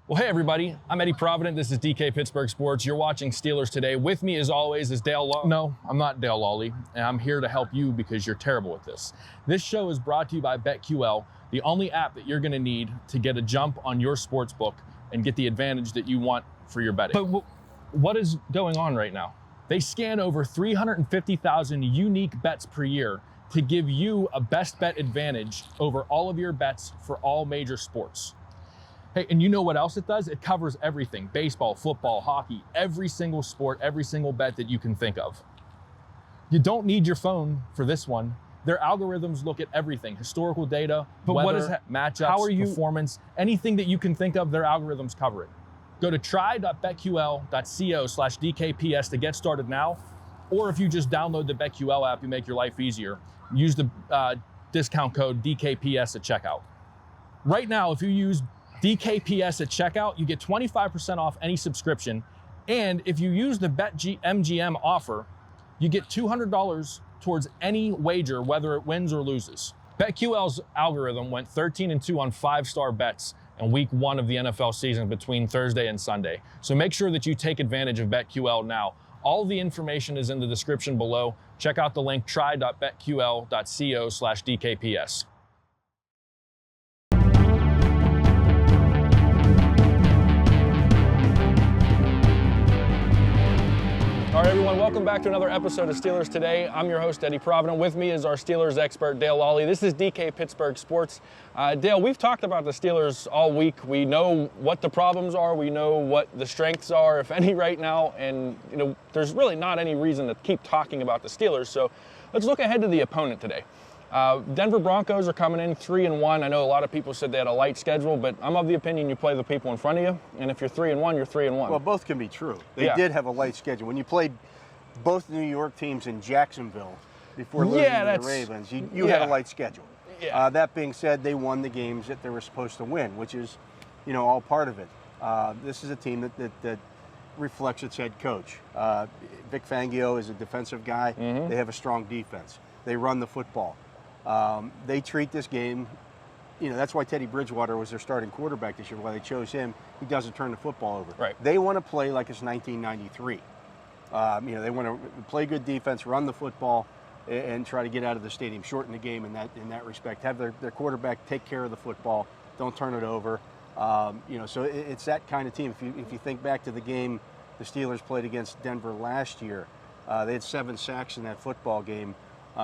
Well, hey everybody, I'm Eddie Provident. This is DK Pittsburgh Sports. You're watching Steelers Today. With me as always is Dale Lolley. No, I'm not Dale Lolley, and I'm here to help you because you're terrible at this. This show is brought to you by BetQL, the only app that you're gonna need to get a jump on your sports book and get the advantage that you want for your betting. But what is going on right now? They scan over 350,000 unique bets per year to give you a best bet advantage over all of your bets for all major sports. Hey, and you know what else it does? It covers everything. Baseball, football, hockey, every single sport, every single bet that you can think of. You don't need your phone for this one. Their algorithms look at everything, historical data, but weather, matchups, performance, anything that you can think of, their algorithms cover it. Go to try.betql.co/DKPS to get started now, or if you just download the BetQL app, you make your life easier. Use the discount code DKPS at checkout. Right now, if you use DKPS at checkout, you get 25% off any subscription. And if you use the BetMGM offer, you get $200 towards any wager, whether it wins or loses. BetQL's algorithm went 13-2 on 5-star bets in week 1 of the NFL season between Thursday and Sunday. So make sure that you take advantage of BetQL now. All the information is in the description below. Check out the link try.betql.co/DKPS. All right, everyone, welcome back to another episode of Steelers Today. I'm your host, Eddie Provident. With me is our Steelers expert, Dale Lolley. This is DK Pittsburgh Sports. Dale, we've talked about the Steelers all week. We know what the problems are. We know what the strengths are, if any, right now. And, you know, there's really not any reason to keep talking about the Steelers. So let's look ahead to the opponent today. Denver Broncos are coming in 3-1. I know a lot of people said they had a light schedule, but I'm of the opinion you play the people in front of you, and if you're 3-1, you're 3-1. Well, both can be true. They did have a light schedule. When you played both New York teams in Jacksonville before losing to the Ravens, you had a light schedule. Yeah. That being said, they won the games that they were supposed to win, which is, you know, all part of it. This is a team that reflects its head coach. Vic Fangio is a defensive guy. Mm-hmm. They have a strong defense. They run the football. They treat this game, you know, that's why Teddy Bridgewater was their starting quarterback this year, why they chose him. He doesn't turn the football over. Right. They want to play like it's 1993. You know, they want to play good defense, run the football, and try to get out of the stadium, shorten the game in that respect. Have their quarterback take care of the football, don't turn it over. You know, so it's that kind of team. If you think back to the game the Steelers played against Denver last year, they had 7 sacks in that football game.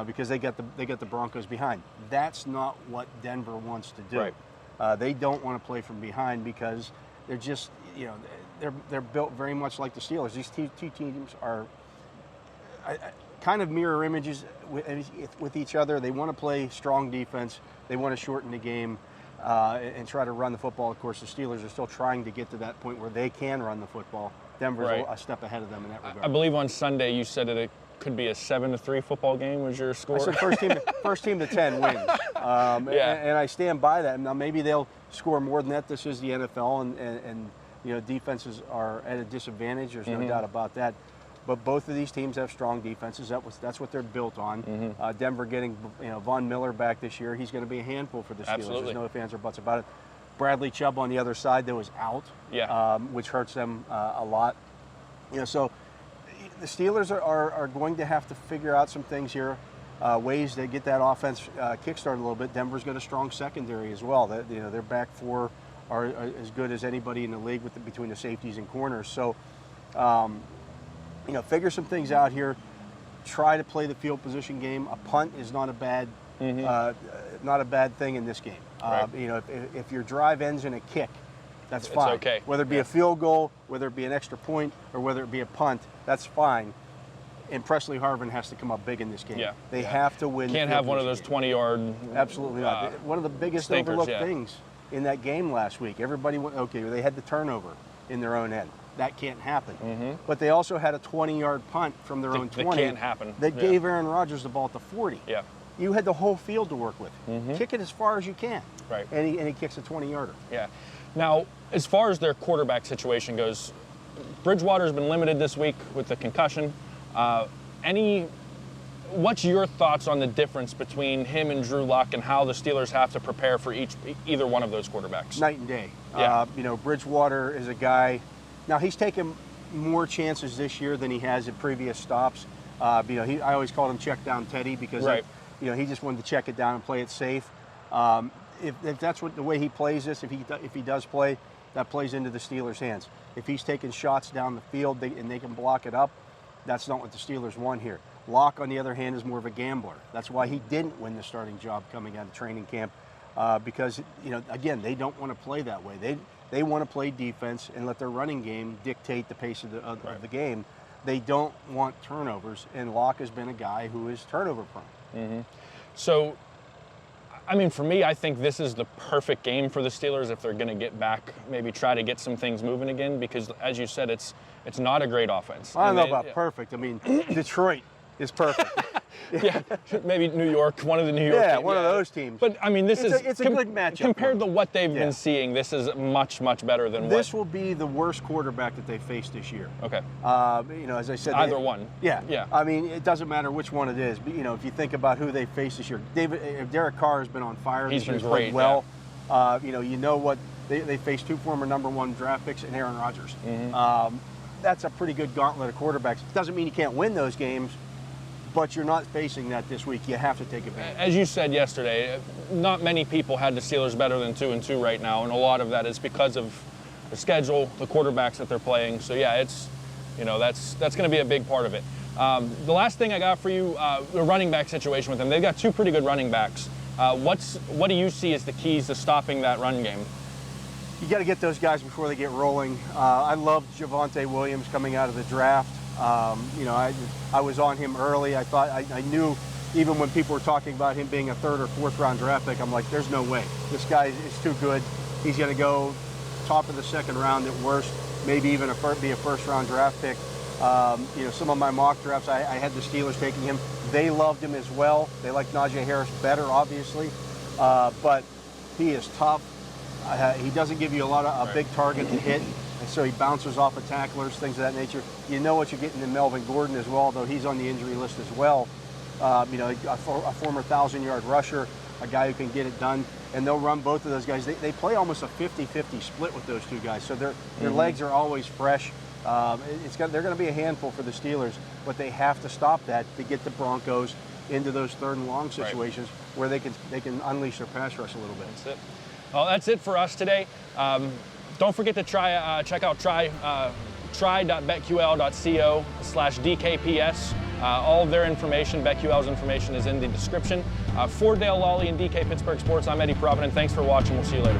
Because they got the Broncos behind. That's not what Denver wants to do. Right. They don't want to play from behind because they're just, you know, they're built very much like the Steelers. These two teams are kind of mirror images with each other. They want to play strong defense. They want to shorten the game and try to run the football. Of course, the Steelers are still trying to get to that point where they can run the football. Denver's a step ahead of them in that regard. I believe on Sunday you said it could be a 7-3 football game was your score. I said first team to 10 wins. And I stand by that. Now maybe they'll score more than that. This is the NFL, and you know, defenses are at a disadvantage. There's no doubt about that. But both of these teams have strong defenses. That's what they're built on. Denver getting, you know, Von Miller back this year. He's going to be a handful for the Steelers. Absolutely. There's no ifs, ands, or buts about it. Bradley Chubb on the other side that was out, which hurts them a lot. You know, so the Steelers are going to have to figure out some things here, ways to get that offense kickstarted a little bit. Denver's got a strong secondary as well. You know, their back four are as good as anybody in the league between the safeties and corners. So, you know, figure some things out here. Try to play the field position game. A punt is not a bad thing in this game. Right. You know, if your drive ends in a kick, that's fine. It's okay. Whether it be a field goal, whether it be an extra point, or whether it be a punt, that's fine. And Presley Harvin has to come up big in this game. They have to win. Can't have one of those 20-yard. Absolutely not. One of the biggest overlooked things in that game last week. Everybody went, okay, they had the turnover in their own end. That can't happen. But they also had a 20-yard punt from their own 20. That can't happen. That gave Aaron Rodgers the ball at the 40. Yeah. You had the whole field to work with. Kick it as far as you can. Right. And he kicks a 20-yarder. Yeah. Now, as far as their quarterback situation goes, Bridgewater's been limited this week with the concussion. Any what's your thoughts on the difference between him and Drew Lock and how the Steelers have to prepare for either one of those quarterbacks? Night and day. Yeah. Bridgewater is a guy. Now he's taken more chances this year than he has at previous stops. I always called him check down Teddy because he just wanted to check it down and play it safe. If that's the way he plays this, if he does play, that plays into the Steelers' hands. If he's taking shots down the field and they can block it up, that's not what the Steelers want here. Locke, on the other hand, is more of a gambler. That's why he didn't win the starting job coming out of training camp, because again, they don't want to play that way. They want to play defense and let their running game dictate the pace of the game. They don't want turnovers, and Locke has been a guy who is turnover prone. Mm-hmm. So, I mean, for me, I think this is the perfect game for the Steelers if they're going to get back, maybe try to get some things moving again, because as you said, it's not a great offense. I don't know about perfect. I mean, Detroit is perfect. Yeah, maybe New York, one of the New York teams. Yeah, one of those teams. But, I mean, it's a good matchup. Compared to what they've been seeing, this is much, much better than this will be the worst quarterback that they faced this year. Okay. As I said. Either one. Yeah. I mean, it doesn't matter which one it is. But, if you think about who they faced this year, Derek Carr has been on fire. He's been great. Played well. Yeah. What they faced 2 former #1 draft picks and Aaron Rodgers. Mm-hmm. That's a pretty good gauntlet of quarterbacks. Doesn't mean you can't win those games, but you're not facing that this week. You have to take advantage. As you said yesterday, not many people had the Steelers better than 2-2 right now, and a lot of that is because of the schedule, the quarterbacks that they're playing. So yeah, it's that's going to be a big part of it. The last thing I got for you, the running back situation with them. They've got 2 pretty good running backs. What do you see as the keys to stopping that run game? You got to get those guys before they get rolling. I loved Javonte Williams coming out of the draft. I was on him early. I thought I knew, even when people were talking about him being a 3rd or 4th round draft pick, I'm like, there's no way. This guy is too good. He's going to go top of the 2nd round at worst, maybe even be a 1st round draft pick. Some of my mock drafts, I had the Steelers taking him. They loved him as well. They liked Najee Harris better, obviously, but he is tough. He doesn't give you a big target to hit. And so he bounces off of tacklers, things of that nature. You know what you're getting in Melvin Gordon as well, though he's on the injury list as well. A former 1,000-yard rusher, a guy who can get it done. And they'll run both of those guys. They play almost a 50-50 split with those 2 guys. So their legs are always fresh. They're going to be a handful for the Steelers, but they have to stop that to get the Broncos into those 3rd and long situations where they can unleash their pass rush a little bit. That's it. Well, that's it for us today. Don't forget to check out try.betql.co/DKPS. All of their information, BetQL's information, is in the description. For Dale Lolley and DK Pittsburgh Sports, I'm Eddie Provident. Thanks for watching. We'll see you later.